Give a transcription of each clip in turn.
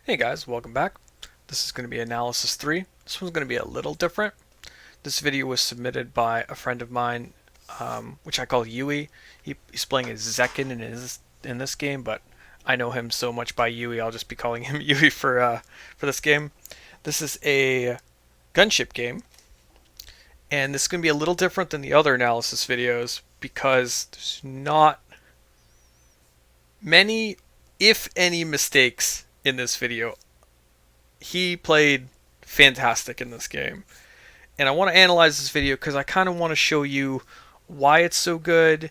Hey guys, welcome back. This is going to be analysis 3. This one's going to be a little different. This video was submitted by a friend of mine, which I call Yui. He's playing as Zekken in this game, but I know him so much by Yui, I'll just be calling him Yui for this game. This is a gunship game, and this is going to be a little different than the other analysis videos because there's not many, if any, mistakes in this video. He played fantastic in this game, and I want to analyze this video because I kind of want to show you why it's so good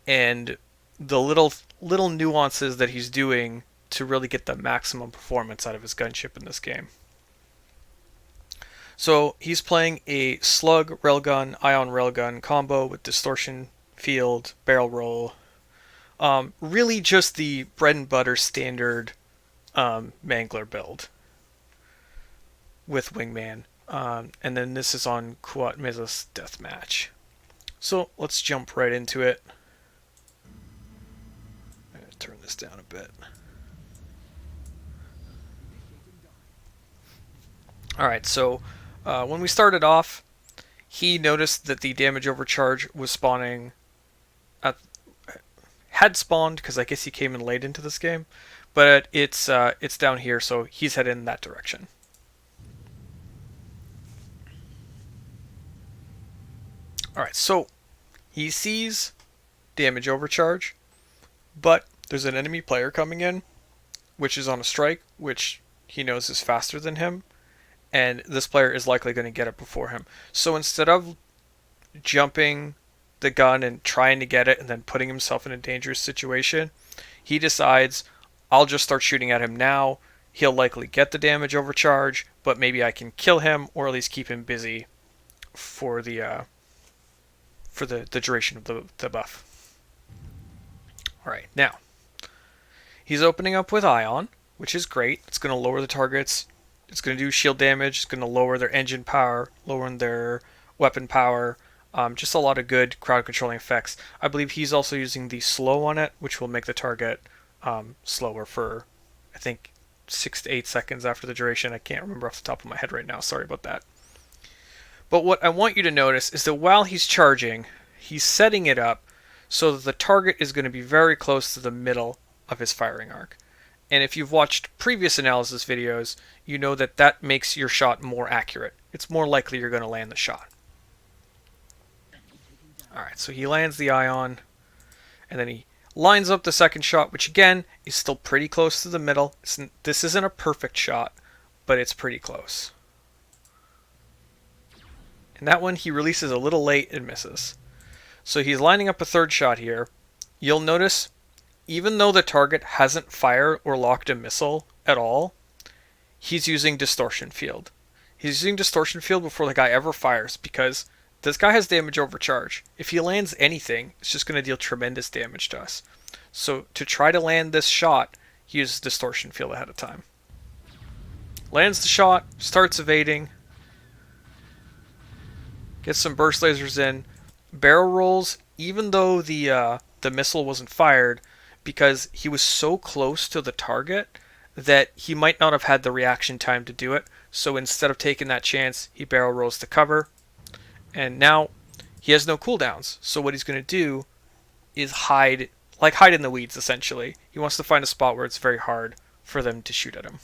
and the little nuances that he's doing to really get the maximum performance out of his gunship in this game. So he's playing a slug railgun, ion railgun combo with distortion field, barrel roll. Really just the bread and butter standard Mangler build with Wingman. And then this is on Kuat Mesas Deathmatch. So let's jump right into it. I'm going to turn this down a bit. Alright, so when we started off, he noticed that the damage overcharge was spawning had spawned because I guess he came in late into this game, but it's down here, so he's headed in that direction. Alright, so he sees damage overcharge, but there's an enemy player coming in, which is on a strike, which he knows is faster than him, and this player is likely going to get it before him. So instead of jumping the gun and trying to get it and then putting himself in a dangerous situation, he decides, I'll just start shooting at him now. He'll likely get the damage overcharge, but maybe I can kill him or at least keep him busy for the duration of the buff. Alright, now he's opening up with Ion, which is great. It's going to lower the targets. It's going to do shield damage. It's going to lower their engine power, lowering their weapon power. Just a lot of good crowd controlling effects. I believe he's also using the slow on it, which will make the target slower for, I think, 6 to 8 seconds after the duration. I can't remember off the top of my head right now. Sorry about that. But what I want you to notice is that while he's charging, he's setting it up so that the target is going to be very close to the middle of his firing arc. And if you've watched previous analysis videos, you know that that makes your shot more accurate. It's more likely you're going to land the shot. Alright, so he lands the ion, and then he lines up the second shot, which again is still pretty close to the middle. This isn't a perfect shot, but it's pretty close. And that one he releases a little late and misses. So he's lining up a third shot here. You'll notice, even though the target hasn't fired or locked a missile at all, he's using distortion field. He's using distortion field before the guy ever fires because this guy has damage overcharge. If he lands anything, it's just going to deal tremendous damage to us. So to try to land this shot, he uses distortion field ahead of time. Lands the shot, starts evading, gets some burst lasers in, barrel rolls, even though the missile wasn't fired, because he was so close to the target that he might not have had the reaction time to do it. So instead of taking that chance, he barrel rolls to cover. And now he has no cooldowns. So what he's going to do is hide in the weeds, essentially. He wants to find a spot where it's very hard for them to shoot at him.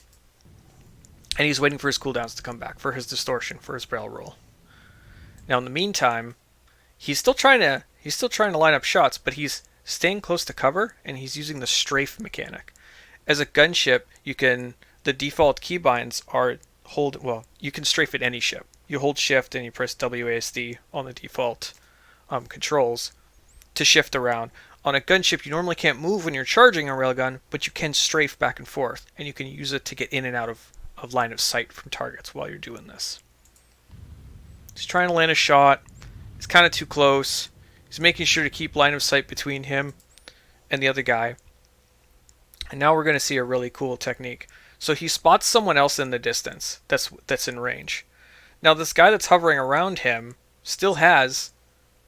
And he's waiting for his cooldowns to come back, for his distortion, for his barrel roll. Now in the meantime, he's still trying to line up shots, but he's staying close to cover, and he's using the strafe mechanic. As a gunship, the default keybinds are you can strafe at any ship. You hold shift and you press WASD on the default controls to shift around. On a gunship, you normally can't move when you're charging a railgun, but you can strafe back and forth, and you can use it to get in and out of line of sight from targets while you're doing this. He's trying to land a shot. He's kind of too close. He's making sure to keep line of sight between him and the other guy. And now we're going to see a really cool technique. So he spots someone else in the distance that's in range. Now this guy that's hovering around him still has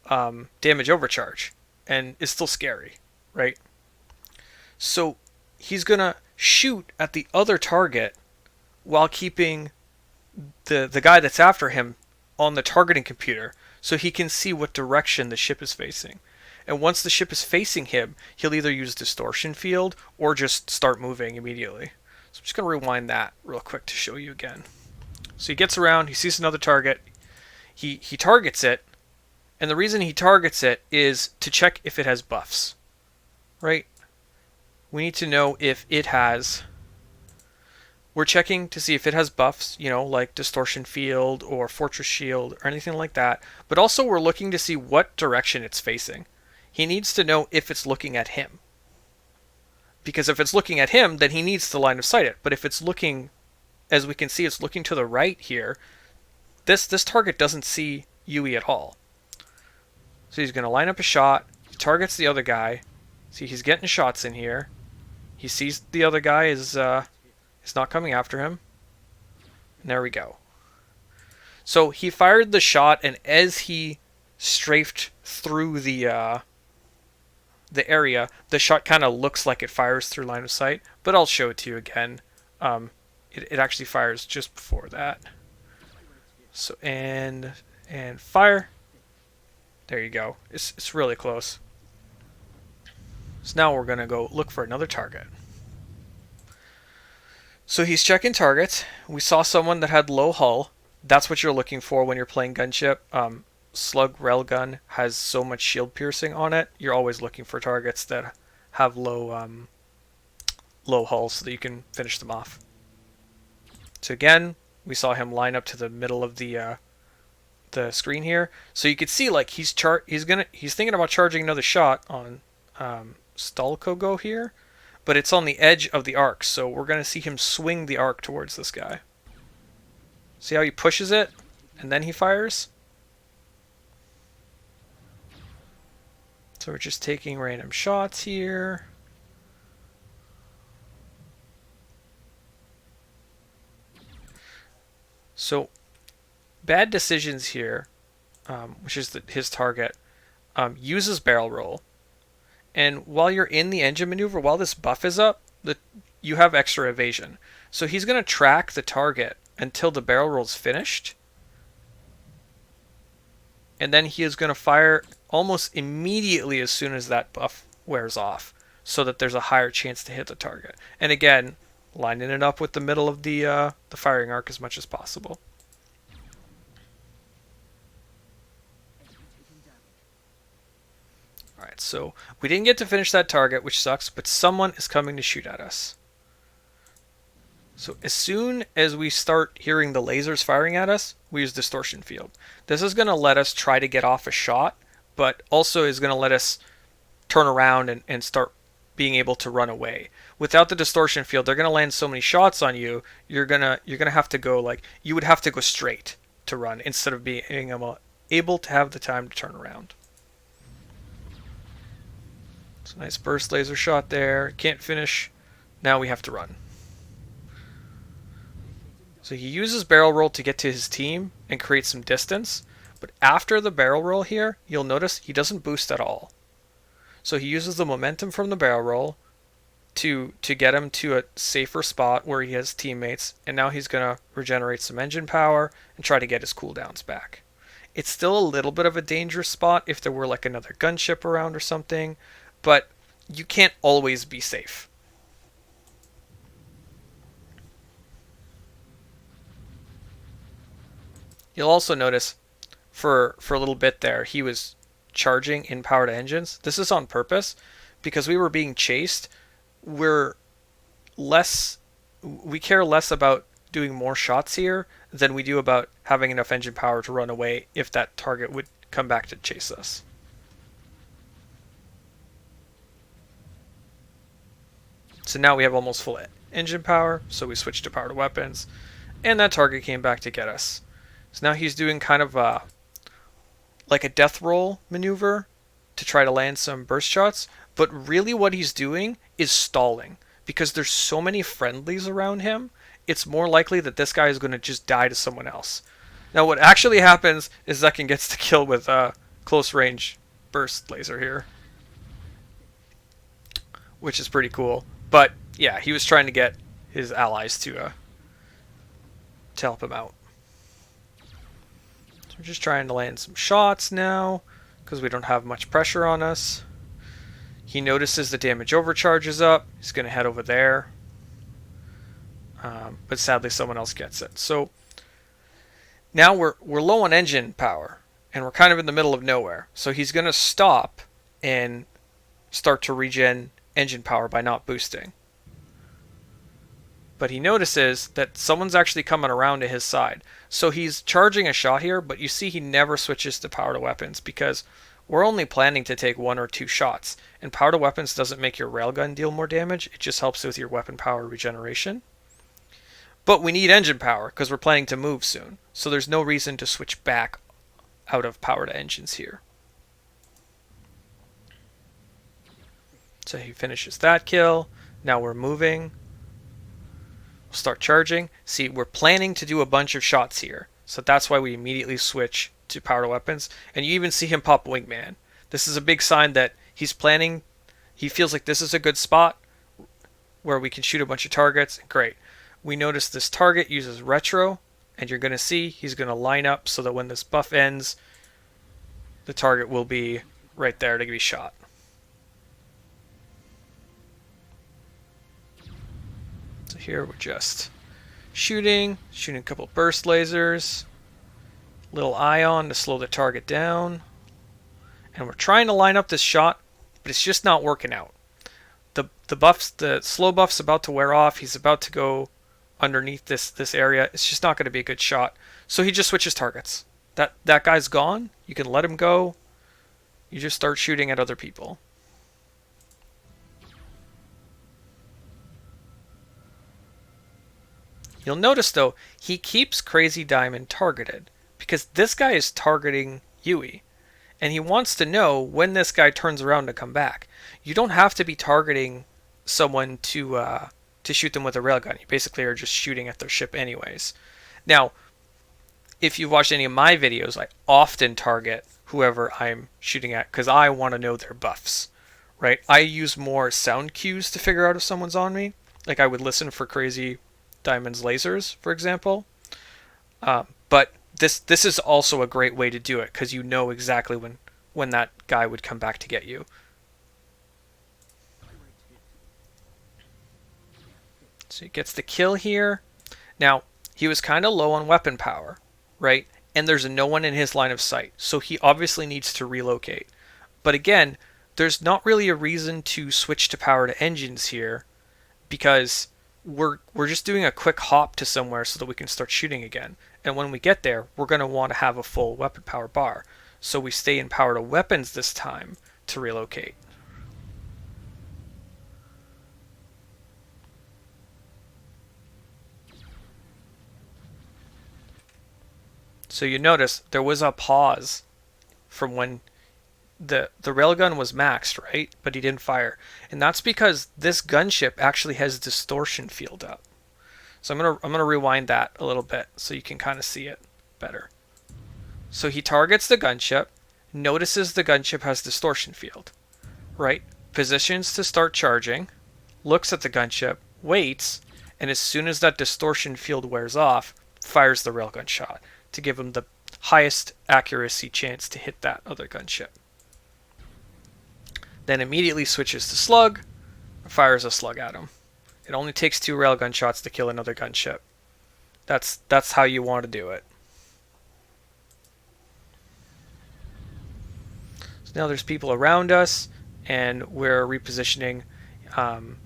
damage overcharge and is still scary, right? So he's going to shoot at the other target while keeping the guy that's after him on the targeting computer so he can see what direction the ship is facing. And once the ship is facing him, he'll either use distortion field or just start moving immediately. So I'm just going to rewind that real quick to show you again. So he gets around, he sees another target, he targets it, and the reason he targets it is to check if it has buffs, right? We need to know if it has... We're checking to see if it has buffs, you know, like Distortion Field or Fortress Shield or anything like that. But also we're looking to see what direction it's facing. He needs to know if it's looking at him. Because if it's looking at him, then he needs to line of sight it. But if it's looking, as we can see, it's looking to the right here, this target doesn't see Yui at all. So he's going to line up a shot. He targets the other guy. See, he's getting shots in here. He sees the other guy is not coming after him. And there we go. So he fired the shot, and as he strafed through the area, the shot kind of looks like it fires through line of sight, but I'll show it to you again. It actually fires just before that. So and fire. There you go. It's really close. So now we're gonna go look for another target. So he's checking targets. We saw someone that had low hull. That's what you're looking for when you're playing gunship. Slug Railgun has so much shield piercing on it. You're always looking for targets that have low hull so that you can finish them off. So again, we saw him line up to the middle of the screen here. So you could see like he's thinking about charging another shot on Stalkogo here. But it's on the edge of the arc, so we're going to see him swing the arc towards this guy. See how he pushes it, and then he fires? So we're just taking random shots here. So, bad decisions here, which is his target, uses barrel roll. And while you're in the engine maneuver, while this buff is up, you have extra evasion. So he's going to track the target until the barrel roll is finished. And then he is going to fire almost immediately as soon as that buff wears off, so that there's a higher chance to hit the target. And again, lining it up with the middle of the firing arc as much as possible. Alright, so we didn't get to finish that target, which sucks, but someone is coming to shoot at us. So as soon as we start hearing the lasers firing at us, we use Distortion Field. This is going to let us try to get off a shot, but also is going to let us turn around and start being able to run away. Without the Distortion Field, they're going to land so many shots on you, you're gonna have to go you would have to go straight to run instead of being able to have the time to turn around. So nice burst laser shot there. Can't finish. Now we have to run. So he uses barrel roll to get to his team and create some distance. But after the barrel roll here, you'll notice he doesn't boost at all. So he uses the momentum from the barrel roll to get him to a safer spot where he has teammates. And now he's going to regenerate some engine power and try to get his cooldowns back. It's still a little bit of a dangerous spot if there were like another gunship around or something. But you can't always be safe. You'll also notice for a little bit there, he was charging in powered engines. This is on purpose because we were being chased. We care less about doing more shots here than we do about having enough engine power to run away if that target would come back to chase us. So now we have almost full engine power, so we switched to powered weapons, and that target came back to get us. So now he's doing kind of like a death roll maneuver to try to land some burst shots, but really what he's doing is stalling. Because there's so many friendlies around him, it's more likely that this guy is going to just die to someone else. Now what actually happens is Zekken gets the kill with a close range burst laser here, which is pretty cool. But yeah, he was trying to get his allies to to help him out. So we're just trying to land some shots now because we don't have much pressure on us. He notices the damage overcharge is up. He's going to head over there. But sadly someone else gets it. So now we're low on engine power and we're kind of in the middle of nowhere. So he's going to stop and start to regen engine power by not boosting. But he notices that someone's actually coming around to his side. So he's charging a shot here, but you see he never switches to power to weapons because we're only planning to take 1 or 2 shots. And power to weapons doesn't make your railgun deal more damage, it just helps with your weapon power regeneration. But we need engine power because we're planning to move soon. So there's no reason to switch back out of power to engines here. So he finishes that kill. Now we're moving. We'll start charging. See, we're planning to do a bunch of shots here. So that's why we immediately switch to power to weapons. And you even see him pop Wingman. This is a big sign that he's planning. He feels like this is a good spot where we can shoot a bunch of targets. Great. We notice this target uses retro. And you're going to see he's going to line up so that when this buff ends, the target will be right there to be shot. So here we're just shooting a couple burst lasers, little ion to slow the target down, and we're trying to line up this shot, but it's just not working out. The slow buff's about to wear off. He's about to go underneath this area. It's just not going to be a good shot. So he just switches targets. That guy's gone. You can let him go. You just start shooting at other people. You'll notice, though, he keeps Crazy Diamond targeted because this guy is targeting Yui, and he wants to know when this guy turns around to come back. You don't have to be targeting someone to shoot them with a railgun. You basically are just shooting at their ship anyways. Now, if you've watched any of my videos, I often target whoever I'm shooting at because I want to know their buffs, right? I use more sound cues to figure out if someone's on me. Like I would listen for Crazy Diamond's lasers, for example. But this is also a great way to do it because you know exactly when that guy would come back to get you. So he gets the kill here. Now, he was kind of low on weapon power, right? And there's no one in his line of sight. So he obviously needs to relocate. But again, there's not really a reason to switch to power to engines here because we're just doing a quick hop to somewhere so that we can start shooting again. And when we get there, we're going to want to have a full weapon power bar. So we stay in power to weapons this time to relocate. So you notice there was a pause from when the railgun was maxed, right? But he didn't fire. And that's because this gunship actually has distortion field up. So I'm gonna rewind that a little bit so you can kind of see it better. So he targets the gunship, notices the gunship has distortion field, right? Positions to start charging, looks at the gunship, waits, and as soon as that distortion field wears off, fires the railgun shot to give him the highest accuracy chance to hit that other gunship. Then immediately switches to slug, fires a slug at him. It only takes 2 railgun shots to kill another gunship. That's how you want to do it. So now there's people around us, and we're repositioning.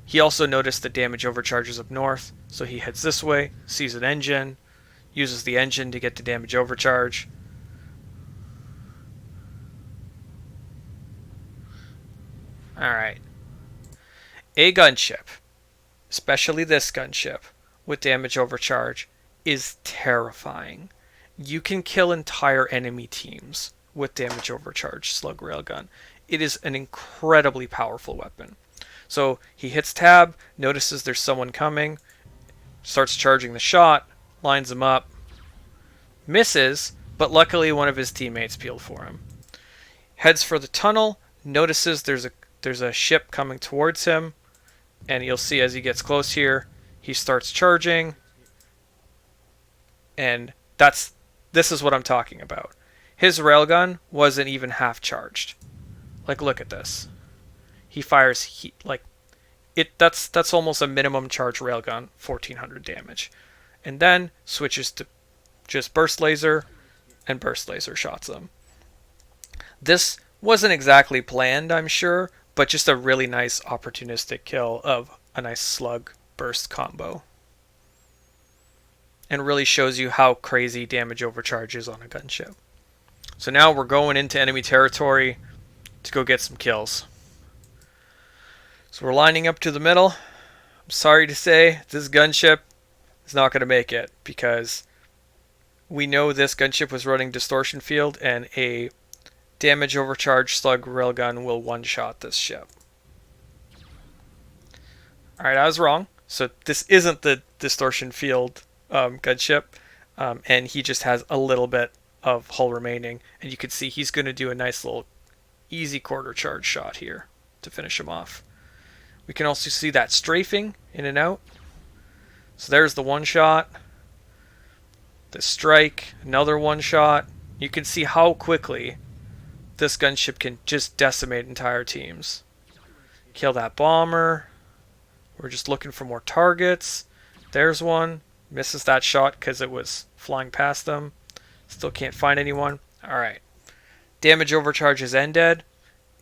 He also noticed the damage overcharges up north, so he heads this way, sees an engine, uses the engine to get to damage overcharge. Alright. A gunship, especially this gunship, with damage overcharge, is terrifying. You can kill entire enemy teams with damage overcharge slug railgun. It is an incredibly powerful weapon. So he hits tab, notices there's someone coming, starts charging the shot, lines him up, misses, but luckily one of his teammates peeled for him. Heads for the tunnel, notices there's a ship coming towards him, and you'll see as he gets close here, he starts charging, And this is what I'm talking about. His railgun wasn't even half charged. Like, look at this. He fires like it. That's almost a minimum charge railgun, 1400 damage, and then switches to just burst laser, and burst laser shots them. This wasn't exactly planned, I'm sure, but just a really nice opportunistic kill of a nice slug burst combo. And really shows you how crazy damage overcharge is on a gunship. So now we're going into enemy territory to go get some kills. So we're lining up to the middle. I'm sorry to say, this gunship is not going to make it because we know this gunship was running distortion field, and a damage overcharge slug railgun will one-shot this ship. Alright, I was wrong. So this isn't the distortion field gunship, and he just has a little bit of hull remaining, and you can see he's going to do a nice little easy quarter charge shot here to finish him off. We can also see that strafing in and out. So there's the one shot, the strike, another one shot. You can see how quickly this gunship can just decimate entire teams. Kill that bomber. We're just looking for more targets. There's one. Misses that shot because it was flying past them. Still can't find anyone. Alright. Damage overcharge is ended.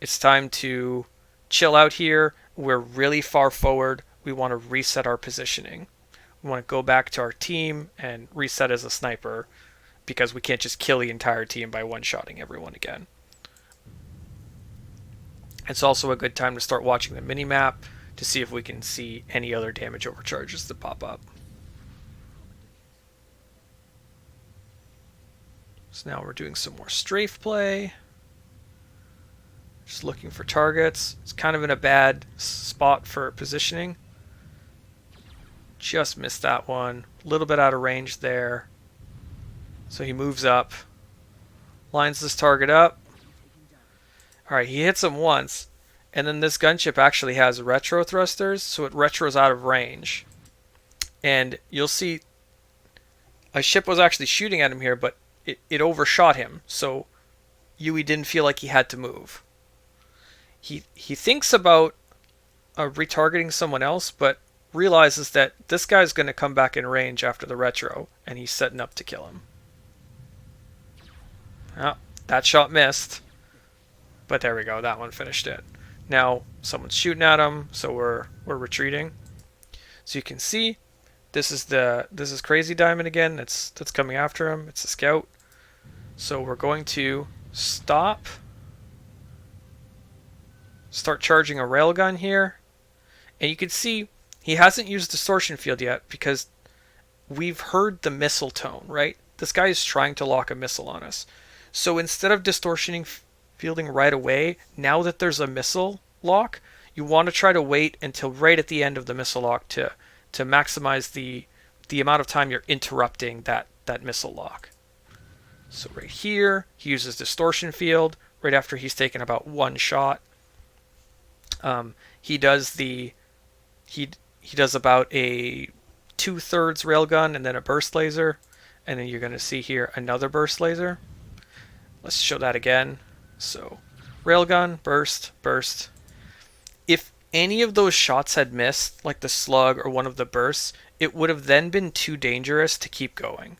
It's time to chill out here. We're really far forward. We want to reset our positioning. We want to go back to our team and reset as a sniper because we can't just kill the entire team by one-shotting everyone again. It's also a good time to start watching the mini-map to see if we can see any other damage overcharges that pop up. So now we're doing some more strafe play. Just looking for targets. It's kind of in a bad spot for positioning. Just missed that one. A little bit out of range there. So he moves up. Lines this target up. Alright, he hits him once. And then this gunship actually has retro thrusters, so it retros out of range. And you'll see a ship was actually shooting at him here, but it overshot him. So Yui didn't feel like he had to move. He thinks about retargeting someone else, but realizes that this guy's going to come back in range after the retro, and he's setting up to kill him. Oh, that shot missed. But there we go, that one finished it. Now someone's shooting at him, so we're retreating. So you can see this is Crazy Diamond again. That's coming after him. It's a scout. So we're going to start charging a railgun here, and you can see he hasn't used distortion field yet because we've heard the missile tone, right? This guy is trying to lock a missile on us. So instead of distortioning fielding right away, now that there's a missile lock, you want to try to wait until right at the end of the missile lock to maximize the amount of time you're interrupting that missile lock. So right here, he uses distortion field right after he's taken about one shot. He does about a 2/3 railgun and then a burst laser, and then you're going to see here another burst laser. Let's show that again. So railgun, burst, burst. If any of those shots had missed, like the slug or one of the bursts, it would have then been too dangerous to keep going.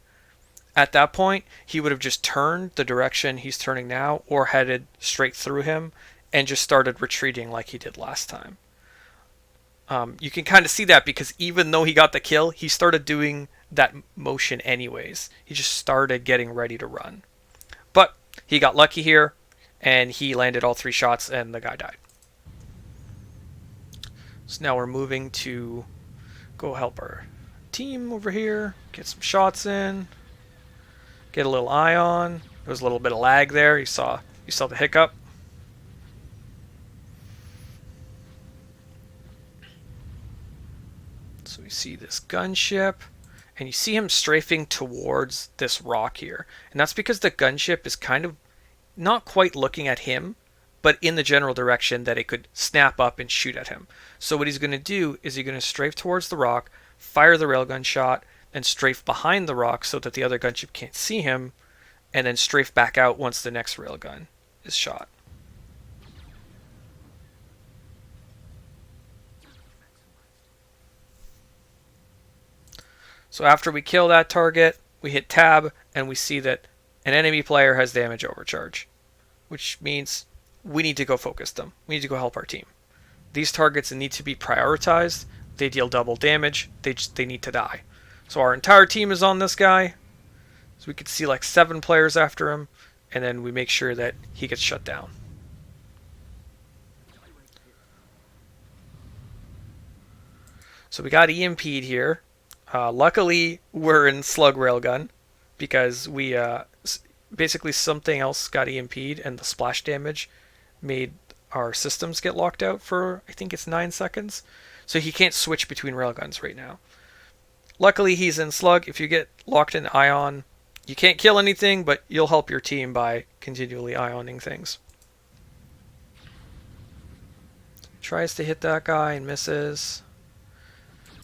At that point, he would have just turned the direction he's turning now or headed straight through him and just started retreating like he did last time. You can kind of see that because even though he got the kill, he started doing that motion anyways. He just started getting ready to run. But he got lucky here, and he landed all 3 shots, and the guy died. So now we're moving to go help our team over here, get some shots in, get a little eye on. There was a little bit of lag there. You saw the hiccup. So we see this gunship, and you see him strafing towards this rock here. And that's because the gunship is kind of not quite looking at him, but in the general direction that it could snap up and shoot at him. So what he's going to do is he's going to strafe towards the rock, fire the railgun shot, and strafe behind the rock so that the other gunship can't see him, and then strafe back out once the next railgun is shot. So after we kill that target, we hit tab and we see that an enemy player has damage overcharge, which means we need to go focus them. We need to go help our team. These targets need to be prioritized. They deal double damage. They need to die. So our entire team is on this guy. So we could see like 7 players after him, and then we make sure that he gets shut down. So we got EMP'd here. Luckily, we're in slug railgun because we basically something else got EMP'd, and the splash damage made our systems get locked out for, I think it's 9 seconds. So he can't switch between railguns right now. Luckily, he's in slug. If you get locked in ion, you can't kill anything, but you'll help your team by continually ioning things. Tries to hit that guy and misses.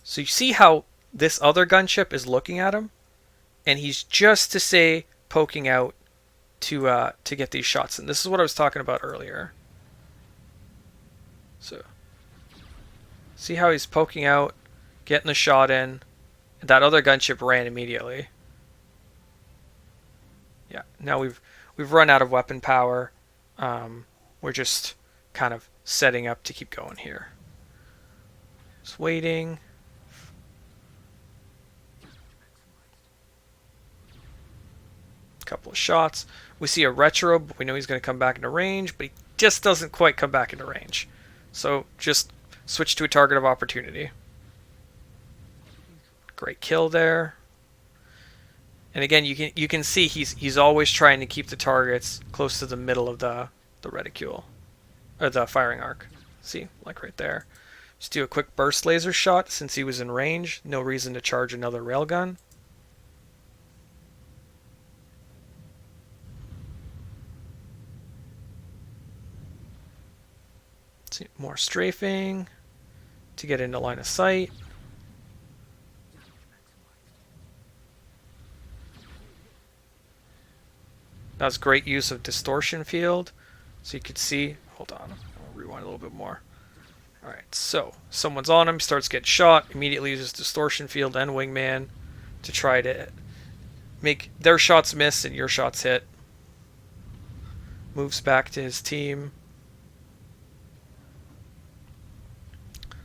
So you see how this other gunship is looking at him, and he's just to say poking out to get these shots in. This is what I was talking about earlier. So see how he's poking out, getting the shot in. That other gunship ran immediately. Yeah, now we've run out of weapon power. We're just kind of setting up to keep going here. Just waiting. Couple of shots. We see a retro, but we know he's going to come back into range, but he just doesn't quite come back into range. So just switch to a target of opportunity. Great kill there. And again, you can see he's always trying to keep the targets close to the middle of the reticule, or the firing arc. See, like right there. Just do a quick burst laser shot since he was in range. No reason to charge another railgun. See, more strafing to get into line of sight. That was great use of distortion field. So you could see, hold on, I'll rewind a little bit more. Alright, so someone's on him, starts getting shot, immediately uses distortion field and wingman to try to make their shots miss and your shots hit. Moves back to his team.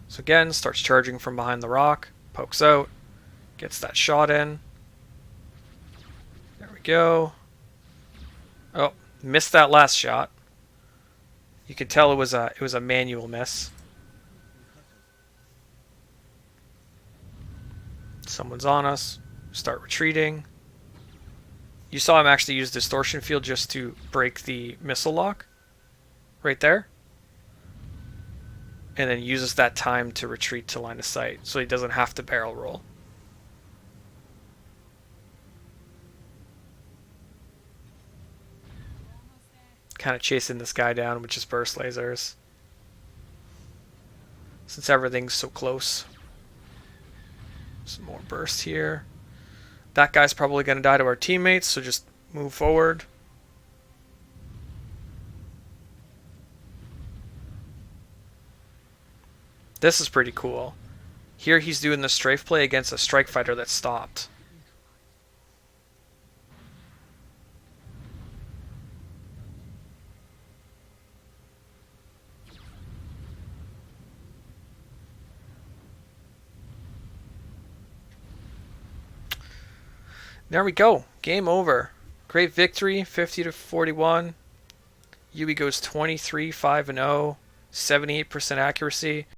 So again, starts charging from behind the rock, pokes out, gets that shot in. There we go. Oh, missed that last shot. You could tell it was a manual miss. Someone's on us. Start retreating. You saw him actually use distortion field just to break the missile lock. Right there. And then uses that time to retreat to line of sight so he doesn't have to barrel roll. Kind of chasing this guy down with just burst lasers. Since everything's so close. Some more bursts here. That guy's probably going to die to our teammates, so just move forward. This is pretty cool. Here he's doing the strafe play against a strike fighter that stopped. There we go. Game over. Great victory, 50-41. Yui goes 23-5-0, 78% accuracy.